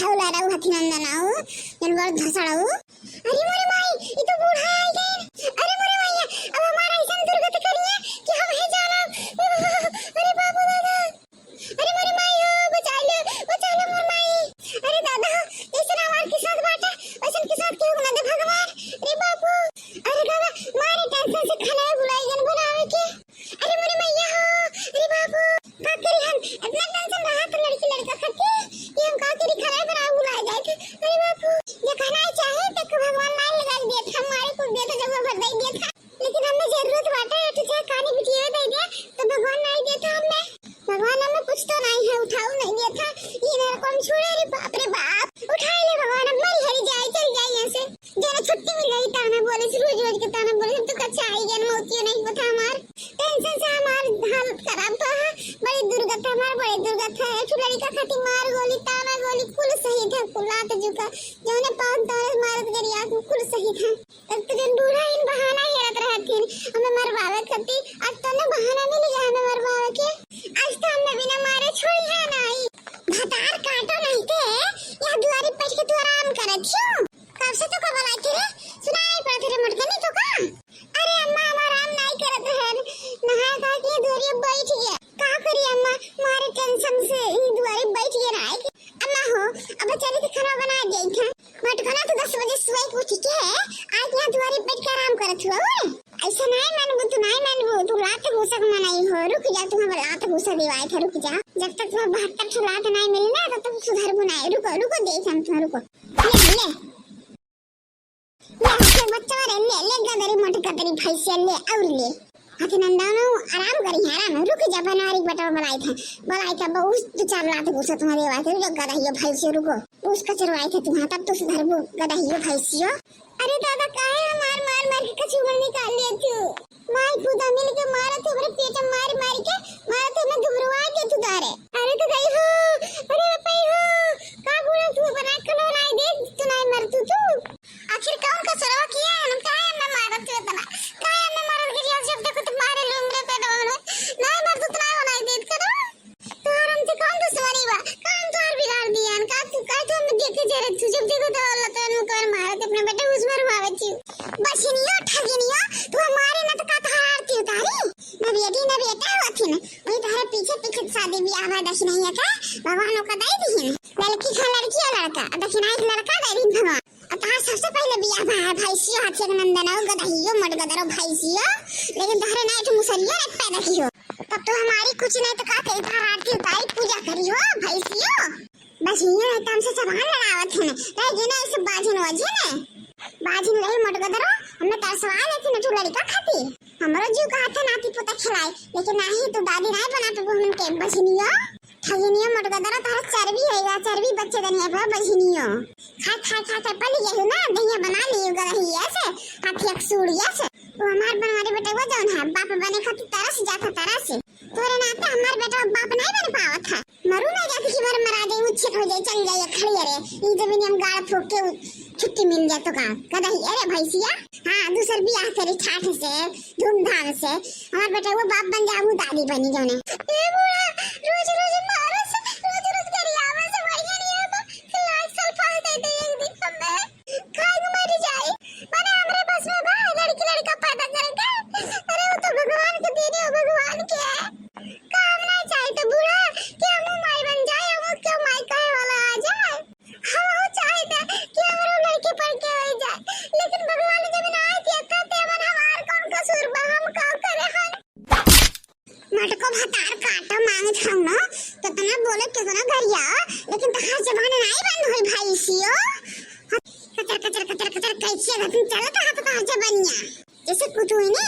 उठाऊ ला रहा हाथी नंदन आओ जन बर धसड़ाऊ। अरे मोरे माई ये तो बूढ़ा आ गए। अरे मोरे माई अब हमारा ऐसा दुर्गति करिए कि हम है जाना। अरे बाबू दादा अरे मोरे माई हो बचा लो मोर माई। अरे दादा जैसे हमार के साथ बाटा वैसे के साथ क्यों ना दे भगवान। अरे बाबू अरे दादा मारे टेंशन से खाना बुलाई जन बनावे के। अरे मोरे मैया हो अरे बाबू का करी हम इतना टेंशन रहा तो लड़की लड़का खाती ये हम का करी खाना बना बुलाए जाए थे। अरे बापू ये खाना चाहे तो भगवान लाइन लगा दिया था हमारे को दिया था जब भर दे दिया था लेकिन हमें जरूरत बाटा है तो चाहे खाने बिटिया दे दिया तो भगवान नहीं दिया था हमें। भगवान हमें कुछ तो नहीं है उठाओ नहीं दिया था ये मेरे को हम छोड़े। अरे बाप उठा ले भगवान अब मरी हरी जाए चल जाए यहाँ से जरा छुट्टी मिल गई ताना बोले रोज रोज के ताना बोले तो कच्चा आई जन मोती नहीं पता हमार टेंशन से हमार हालत खराब तो है बड़ी दुर्गत हमार बड़ी दुर्गत है। छुड़ाई का खाती मार गोली ताना गोली कुल सही था कुलात जुका जौने पांच दौलत मारत गरिया कुल सही था। तब तो जन बूढ़ा इन बहाना हेरत रहथिन हमें मरवावे खाती आज तो ने बहाना मिल गया हमें मरवावे के। आज तो हमें बिना मारे छोड़ी है नहीं भतार काटो नहीं थे या दुआरी बैठ के तू आराम करत छू कब से तो कब आई थे रे सुनाई पड़ा थे मटके नहीं तो का। अरे अम्मा हम आराम नहीं करत है नहा खा के दुआरी बैठ गया का करी अम्मा मारे टेंशन से ही दुआरी बैठ गया ना अम्मा हो अब चली तो खाना बना दे था मटका ना तो 10 बजे सुबह को ठीक है आज यहाँ दुआरी बैठ के आराम करत हुआ ऐसा नहीं मानबू तू लात घुसा के मनाई हो रुक जा तू हम लात घुसा दिवाए था रुक जा जब तक तुम्हें 72 लात नहीं मिली ना तब तक सुधर बनाए रुको देख हम तुम रुको ले से बच्चा ले गदरी मोटी कतरी भैंसिया ले और ले हाथी नंदनो आराम करी आराम रुक जा बनवारी बटा बनाई था बहुत 2-4 लात घुसा तुम्हारे वाई थे गदहियो भैंसियो रुको उसका चरवाई थे तुम तब तो सुधरबो गदहियो भैंसियो। अरे दादा काहे मार के कछुआ निकाल लिए तू माई खुदा मिल के मारा थे मेरे पेट में मार के मारा थे मैं घबरावा दे तू दारे। अरे तो गई हो अरे पई हो का बोला तू बना खलो नहीं दे तू नहीं मर तू आखिर कौन का सरवा किया हम काहे मैं मारत थे इतना काहे मैं मारत के जब देखो तो मारे लूंगे पेट में नहीं मर तू नहीं बनाई दे करो तो हमसे कौन दुश्मनी बा काम तो हर बिगाड़ दिया का तो हम देखे जरे तू जब देखो तो अल्लाह तो कर मारत अपने बेटे उस मरवावे छी बसनियो ठगिनियो तू हमारे न तो का हारती उतारी न बेटा होती न वही तारे पीछे शादी ब्याह में दक्षिण नहीं है का भगवान का दे दी लड़की का लड़की और लड़का दक्षिण एक लड़का दे दी भगवान तार सबसे पहले ब्याह भाई भैंसियो हाथी के नंदन और गदहियो मट गदरो भैंसियो लेकिन तारे नहीं तो मुसलियो ने पैदा की हो तब तो हमारी कुछ नहीं तो का तेरी तार आरती उतारी पूजा करी हो भैंसियो बस ये नहीं तो हमसे सवाल लड़ावत है रह जे ना इस बाजिन वजे ने बाजिन रही मट गदरो हमने तार सवाल है कि न लड़का खाती हमरो जीव का हाथ नाती पोता खिलाए लेकिन नहीं तो दादी नहीं बना पे हमन के बसनियो ठगिनियो मट गदरो तार चर्बी होएगा चर्बी बच्चे दनिया पर बसनियो खा पली गई ना दहिया बना लियो गदहिया से हाथी अक्सूड़िया से वो हमार बनवारी बेटा वो जौन है बाप बने खाती तरस जाता तरस तोरे नाते हमार बेटा बाप नहीं बन पावत है मरू ना जाती कि मरा दे उच्छेद हो जाए चल जाए खड़ी रे ई जमीन हम गाड़ ठोक के छुट्टी मिल जाए तो का गदही अरे भैंसिया हां दूसर बियाह करी ठाठ से धूमधाम से हमार बेटा वो बाप बन जाऊ दादी बनी जौने ए बुआ रोज रोज मारस रोज करी आवे से बढ़िया नहीं है तो लाइक सल्फा दे दे एक दिन हमें खाए मर जाए माने हमरे बस में बा लड़की लड़का पैदा करेगा अरे वो तो भगवान के देने हो भगवान के काम नहीं चाहिए तो बुरा कि हम माई बन जाए हम क्यों माई कहे वाला आ जाए हम वो चाहता कि हमारे लड़के पढ़ के हो जाए लेकिन भगवान जब ना आए कहते मन हमार कौन कसूर बा हम का करे हम मटको भतार काटो मांगे छौ न तो तना बोले के ना गरिया लेकिन तहार जबान नहीं बंद होई भैंसियो कचर कैसे तुम चलत हाथ तहार जबानिया जैसे कुतुई ने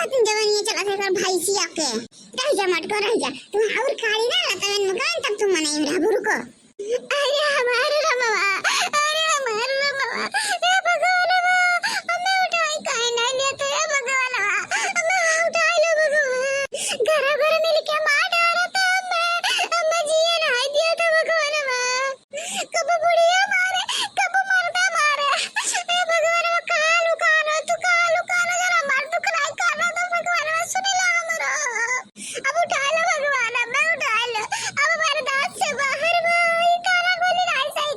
खतन जवानी चला थे कर भैंसिया के रह जा मटको रह जा तुम और खाली ना तवन मकान तब तुम मने रहबू रुको अरे हमारे रमवा ए भगवान हमें उठाई काहे ना ले तो ए भगवान हमें उठाई लो भगवान घर मिल के मार डाला था हमें जिए ना दिया था भगवान कब बुढ़िया मारे कब मरदा मारे ए भगवान कालू जरा मार दुख नहीं करना तो भगवान सुन ला हमरा अब उठा लो भगवान हमें उठा लो अब हमारे दांत से बाहर भाई काला गोली नहीं सही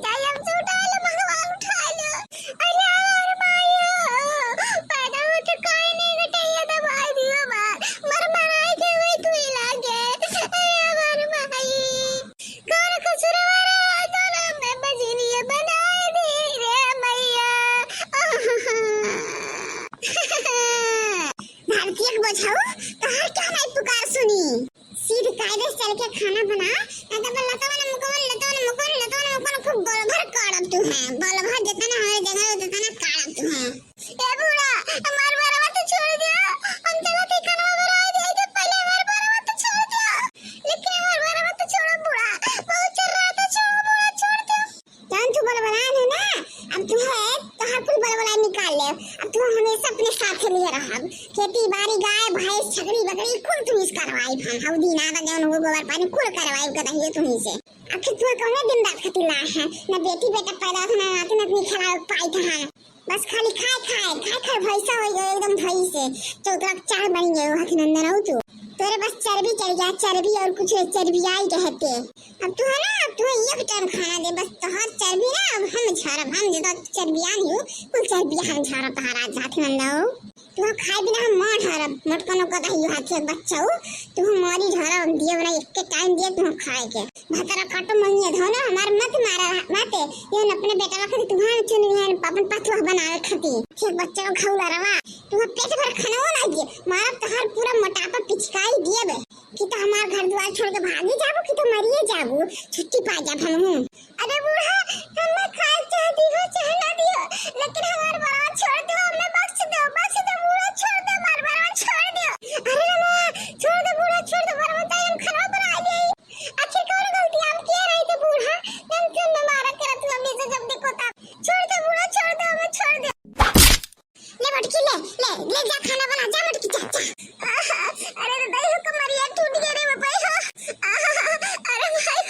भारतीय को बचाओ तो हर क्या नहीं पुकार सुनी सीधे कायदे से चल के खाना बना ना तो लतावन मुकवन खूब बल भर काढ़ब तू है बल भर जितना हमारे जगह उतना काढ़ब तू है ए बूढ़ा हमार बरवा तो छोड़ दिया हम चला थे कनवा बराए दे के पहले हमार बरवा तो छोड़ दिया लेकिन हमार बरवा तो छोड़ो बूढ़ा बहुत चल रहा था छोड़ो बूढ़ा छोड़ दो जान तू बलबलान है ना अब तू है तो हर कुल बलबला निकाल ले अब तू हमेशा अपने साथ लिए रहा खेती बाड़ी गाय भैंस छकड़ी बकरी कुल तू इस करवाई हम हौदी ना का जौन हो गोबर पानी कुल करवाई कदहिए तू ही से आखिर तू कौन दिन रात खतिला है ना बेटी बेटा पैदा था ना नाती नतनी खिला पाई था बस खाली खाए भैंसा हो गए एकदम भई से चौथा चार बन गए हाथ नंदन हो तू तेरे बस चर्बी चढ़ गया चर्बी और कुछ चर्बी आई रहते अब तू है ना अब तू एक टाइम खाना दे बस तो हर चर्बी ना अब हम झारब हम जे तो चर्बी आनी हो कुल चर्बी हम झारब तहारा हाथ नंदा हो तू खाए बिना हम मार झारब मत कोनो कदा ही हाथ से बच्चा हो तू हमारी झारब दिए बना एक टाइम दिए तू खाए के भातरा काटो मंगिए धो ना हमार मत मारा माते ये अपने बेटा रख तुम्हारे चुन है अपन पथवा बनावे खती ठीक बच्चा को खौला रवा तू पेट भर खाना हो ना दिए मारा तहार पूरा मोटापा पिचकाई दिए बे कि तो हमार घर द्वार छोड़ के भागी जाबो कि तो मरिए जाबो छुट्टी पा जा हम अरे बूढ़ा हम खाए चाहती हो चाहना दियो लेकिन हमार बड़ा छोड़ दो हमें बख्श दो बूढ़ा छोड़ दो हमार बड़ा छोड़ दो अरे ना छोड़ दो बूढ़ा छोड़ दो बड़ा टाइम खराब बना दे आखिर कौन गलती हम किए रही थे बूढ़ा हम क्यों न मारा करत तू हमें से जब देखो तब छोड़ दो बूढ़ा छोड़ दो हमें छोड़ दो ले मटकी ले जा खाना बना जा मटकी जा अरे दही को मरिया टूट गया रे भाई अरे भाई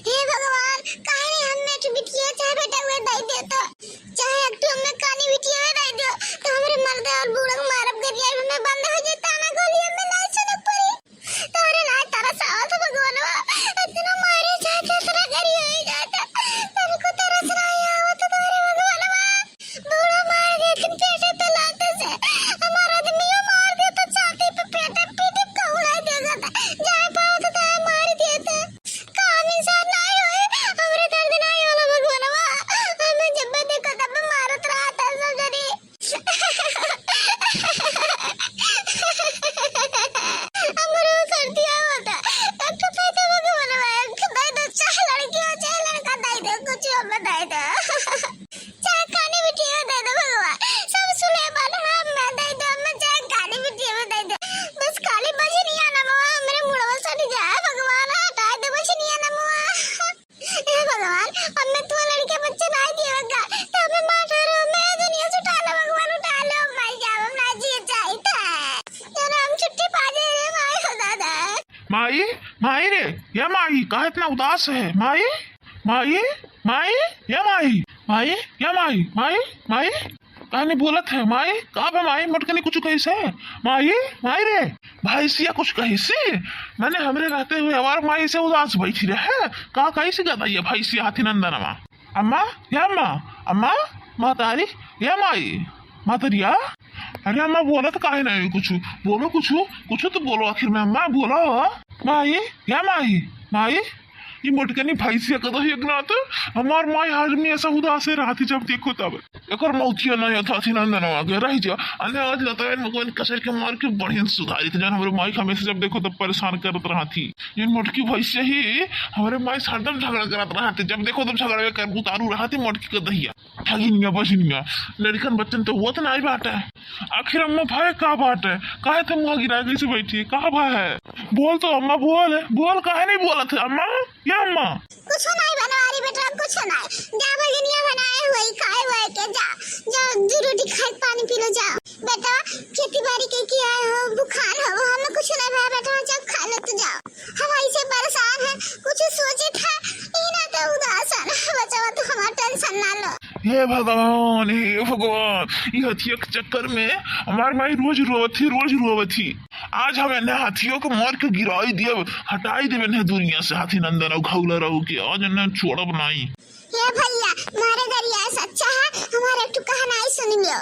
हे भगवान काहे ने हमने बिटिया चाहे बेटा हुए दई दे तो चाहे एक हमने कानी बिटिया हुए दई दो तो हमरे मर्द और बूढ़ा को मारब गरिया में बंद हो जाता ना गोली में नहीं सुन पड़ी तोरे ना तारा साथ भगवान इतना मारे जाते तेरा गरी हो जाता तेरे को तरस रहा आवत तोरे भगवान बूढ़ा मार दे तुम पेटे पे लाते से हमारा आदमी मार दे तो छाती पे पेटे पीटे कौड़ा देगा जाए पाओ तो ताए मार देते काम इंसान नहीं होए हमरे दर्द नहीं होला भगवान हमें जब देखो तब मारत रहा था सब जरी हमरो कर दिया होता तब तो पैदा भगवान दे दो चाहे लड़की हो चाहे लड़का दे दो कुछ हमें दे दो चाहे खाने बिटिया दे दो भगवान सब सुलेमान हम दे दो हमें चाहे खाने बिटिया दे दो बस खाली बजे नहीं आना मवा मेरे मुड़वा सट जाए भगवान हटा दे बजे नहीं आना मवा हे भगवान हमें तू लड़के बच्चे नहीं दिएगा तो हमें मार रो मैं दुनिया से उठा लो भगवान उठा लो मैं जाऊं ना जी चाहिए जरा हम छुट्टी पा जाए रे माई हो दादा माई रे ये माई कहा इतना उदास है माई कहानी बोलत है माई कहा पे माई मटकनी कुछ कैसे माई रे भाई सिया कुछ कैसे मैंने हमरे रहते हुए हमार माई से उदास बैठी रहे कहा कैसे गदा ये भाई सिया हाथी नंदन अम्मा मातारी या माई मातरिया अरे अम्मा बोला तो काहे नहीं कुछ बोलो कुछ तो बोलो आखिर में अम्मा बोलो माई ये मटकनी भैंसिया कदा एकनाथ हमार माई आज में ऐसा उदास है राती जब देखो तब एकर मौतिया नहीं था थी नंदन आगे रह जा अने आज लतावन मगवन कसर के मार के बढ़िया सुधारी थी जन हमरे माई हमेशा जब देखो तब परेशान करत रहा थी ये मटकी भैंसिया ही हमरे माई हरदम झगड़ा करत रहा थी जब देखो तब झगड़ा कर उतारू रहा थी मटकी का दहिया ठगिनिया बजनिया लड़कन बच्चन तो वो तो नहीं बात है आखिर अम्मा भाई का बात है काहे तुम वहां गिरा गई से बैठी कहा भाई है बोल तो अम्मा बोल काहे नहीं बोला था अम्मा या अम्मा कुछ नहीं बनवारी बेटा कुछ नहीं जा बजनिया बनाए हुए खाए हुए के जा दो रोटी खाए पानी पी लो जाओ बेटा खेती बाड़ी के किया हो बुखार हो हमें कुछ नहीं भाई बेटा जब खा लो तो जाओ हम ऐसे परेशान है कुछ सोचे था ये ना तो उदास है बचाओ तो हमारा टेंशन ना लो हे भगवान ये हथिया के चक्कर में हमारी माई रोज रोवत थी आज हम इन्हें हाथियों को मार के गिराई दिया हटाई दे इन्हें दुनिया से हाथी नंदन और घौला रहो के आज इन्हें छोड़ा बनाई ये भैया मारे दरिया सच्चा है हमारे एक कहना ही सुन लियो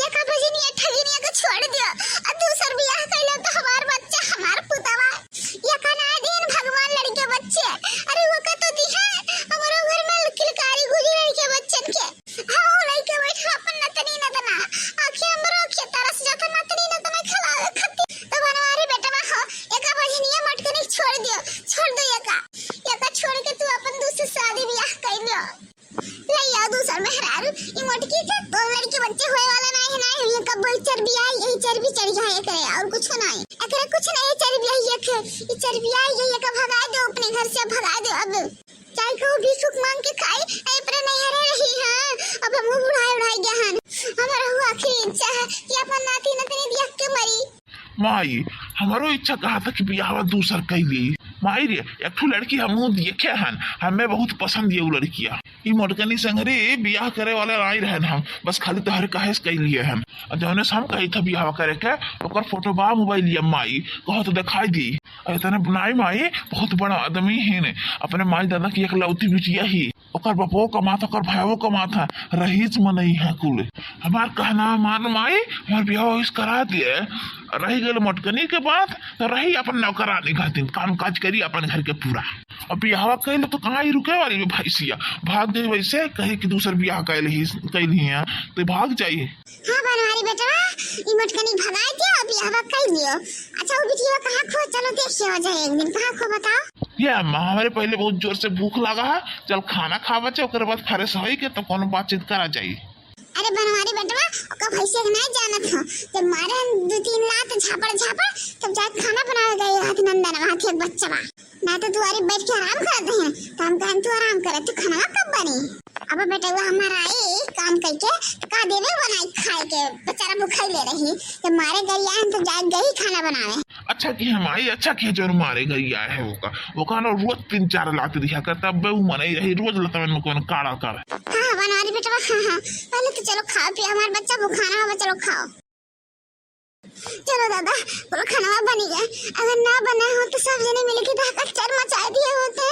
ये का बजनिया ठगिनिया को छोड़ दियो और दूसर बियाह कैला तो हमार बच्चा हमार पुतवा ये कहना दिन भगवान लड़के बच्चे अरे वो का तो दी है हमारे घर में किलकारी गुजी लड़के बच्चन के हां लड़के बैठा अपन नतनी नतना आंखें हमरो के तरस जात चर्बी चढ़ जाए करे और कुछ नहीं एकरे कुछ नहीं चर्बी आई ये चर्बी आई ये का भगा दो अपने घर से भगा दो अब चाहे को भी सुख मांग के खाए ए पर नहीं रह रही हां अब हम उड़ाई गया हन हमारा हुआ आखिरी इच्छा है कि अपन नाती नतनी दिया के मरी माई हमारो इच्छा कहा था कि बियाह दूसर कैली माई रे एक ठो लड़की हमहू देखे हन हमें बहुत पसंद ये लड़किया ई मोटकनी संगरे बियाह करे वाले आई रहन हम बस खाली तोहर कहे से कैलिए हन जौने से हम कही था बियाह करे के ओकर फोटो बा मोबाइल लिया माई कहो तो दिखाई दी इतने बनाई माई बहुत बड़ा आदमी है ने अपने माई दादा की एक लौती बिटिया ही ओकर बापो कमाता ओकर भाइयों कमाता रहीच मनई है कुल हमार कहना मान माई हमार बियाह इस करा दिए रही गल मोटकनी के बाद तो रही अपन नौकरानी खातिर काम काज करी अपन घर के पूरा अब बियाह कैल तो कहाँ ही रुके वाली भैंसिया भाग गई वैसे कहे कि दूसर बियाह कैल है तो भाग जाइए हां बनवारी बेटा ई मोटकनी भगा दिया अब बियाह कर लियो अच्छा वो बिटिया कहां खो चलो देखिए हो जाए एक दिन कहां खो बताओ ये अम्मा हमारे पहले बहुत जोर से भूख लगा है चल खाना खावा चाहिए ओकर बाद फ्रेश होई के तो कोनो बातचीत करा जाइए अरे बनवारी बेटवा ओका भैंसे के नहीं जाना था जब मारे हम 2-3 लात झापड़ तब जाके खाना बनावे गए हाथ नंदन वहां थे बच्चा ना तो तुम्हारी बैठ के आराम करते हैं तो हम कहन तू आराम करे तो खाना कब बनी अब बेटा वो हमारा आए काम करके तो का देवे बनाई खाए के बेचारा भूखा ले रही जब मारे गई आए तो जाके गई खाना बनावे अच्छा कि हम आई अच्छा कि जो मारे गई आए है वो का ना रोज 3-4 लात दिखा करता अब वो मनाई रही रोज लता में कौन काड़ा कर हां बनवारी बेटा हां पहले तो चलो खाओ पियो हमारे बच्चा भूखा ना हो चलो खाओ चलो दादा बोलो खाना बनी गया अगर ना बना हो तो सब जने मिलके धक्का मचा दिए होते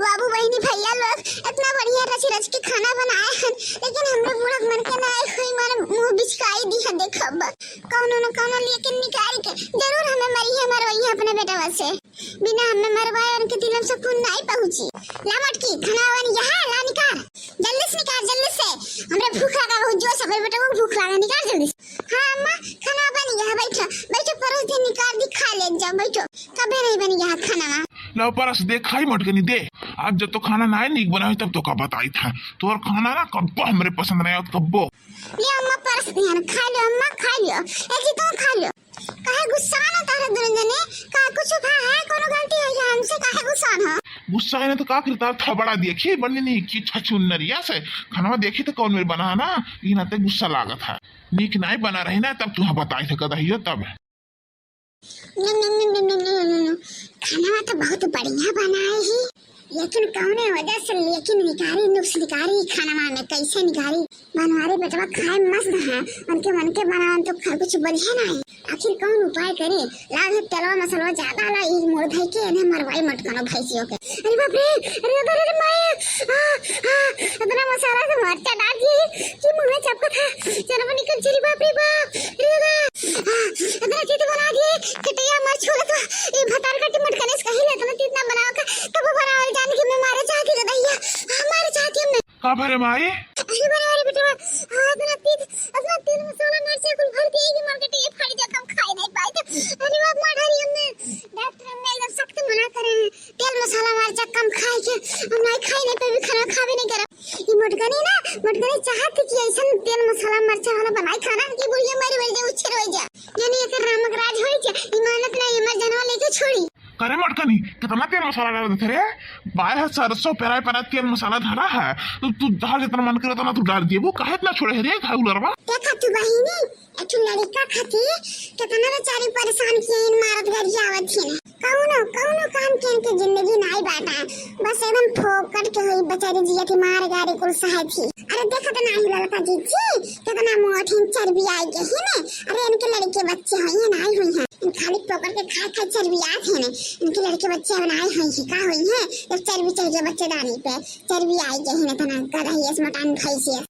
बाबू बहनी भैया लोग इतना बढ़िया रच के खाना बनाए हैं लेकिन हम लोग बुढ़क मन के ना कोई मारे मुंह बिचकाई दी है देखो कौनो न कौनो लेके निकाल के जरूर हमें मरी है मरवाई है अपने बेटा से बिना हमें मरवाए उनके दिल में सुकून नहीं पहुंची ला मटकी खाना बन यहाँ ला निकाल जल्दी से हमरे भूख लगा बहुत जोर से बेटा को भूख लगा निकाल जल्दी हां अम्मा खाना बन गया बैठो परोस दे निकाल दी खा ले जाओ बैठो कभी नहीं बन गया खाना लो परस दे खाई मटकनी दे आज जब तो खाना ना नीक बनाई तब तो का बताई था तोर खाना ना कब्बो हमरे पसंद नहीं आत कब्बो ले अम्मा परस दे खा लो अम्मा खा लो एक ही तो खा लो काहे गुस्सा ना तारे दुरंजने का कुछ था है कोनो गलती है हमसे काहे गुस्सा ना गुस्सा है ना तो का करता था बड़ा देखी बनने नहीं की छछुन्नरिया से खाना देखी तो कौन मेरे बना ना ई ना ते गुस्सा लागत है नीक नहीं बना रही ना तब तू बताई थे कदा तब खाना तो बहुत बढ़िया बनाए ही लेकिन कौने वजह से लेकिन नुक्स निकारी खाना में कैसे निकारी बनवारी बेटवा खाए मस्त है उनके मन के बनावन तो कुछ बढ़िया ना है आखिर कौन उपाय करे लागे तेलवा मसाला ज्यादा ला ई मोड़ धई के ने मरवाई मटकानो भैंसियों के अरे बाप रे अरे माया इतना मसाला से मरचा डाल दिए कि मुंह में चपका था जरा निकल चली बाप रे बाप इतना चीज बना दिए कटिया मार छोड़ तो ये भतार कटी मटकाने से कही लेता ना इतना बनाओ का तब बनावल जान के मैं मारे चाहती रे भैया हमारे चाहती हम का भरे माई अरे बनवारी बेटा अपना तेल मसाला मिर्ची कुल भर के एक मार्केट ये फाड़ी जा कम खाए नहीं पाए तो अरे बाप माठारी हमने डॉक्टर हमने एकदम सख्त मना करे हैं तेल मसाला मिर्चा कम खाए के हम नहीं खाए नहीं पे भी खाना खावे नहीं करा ये मोटकनी चाहत कि ऐसा तेल मसाला मिर्चा वाला बनाई खाना कि बुढ़िया मारी वजह उछर हो जा यानी एकर रामक राज होई जा इमानत नहीं मर जनवा लेके छोड़ी करे मटकनी कितना तेल मसाला डाल देते रे बाय सरसों पेराय पर तेल मसाला धरा है तो तू डाल जितना मन करे ना तू डाल दिए वो काहे इतना छोड़े रे खाउलरवा देखा तू बहिनी एक लड़का खाती कितना बेचारी परेशान किए इन मारत गरिया आवत थी कौनो काम के जिंदगी नहीं बाटा बस एकदम फोकट के हुई बेचारी जिया की मार गाड़ी कुल सहाय थी अरे देखा तो नहीं लड़का जी कितना मोठीन चर्बी आई के है ने अरे इनके लड़के बच्चे हुई है नहीं हुई है खाली पकड़ के खा चर्बी आत है ने इनके लड़के बच्चे बनाए हुई है का हुई है जब चर्बी चढ़ गया बच्चेदानी पे चर्बी आई के है ने तना कर रही है मटान भैंसिया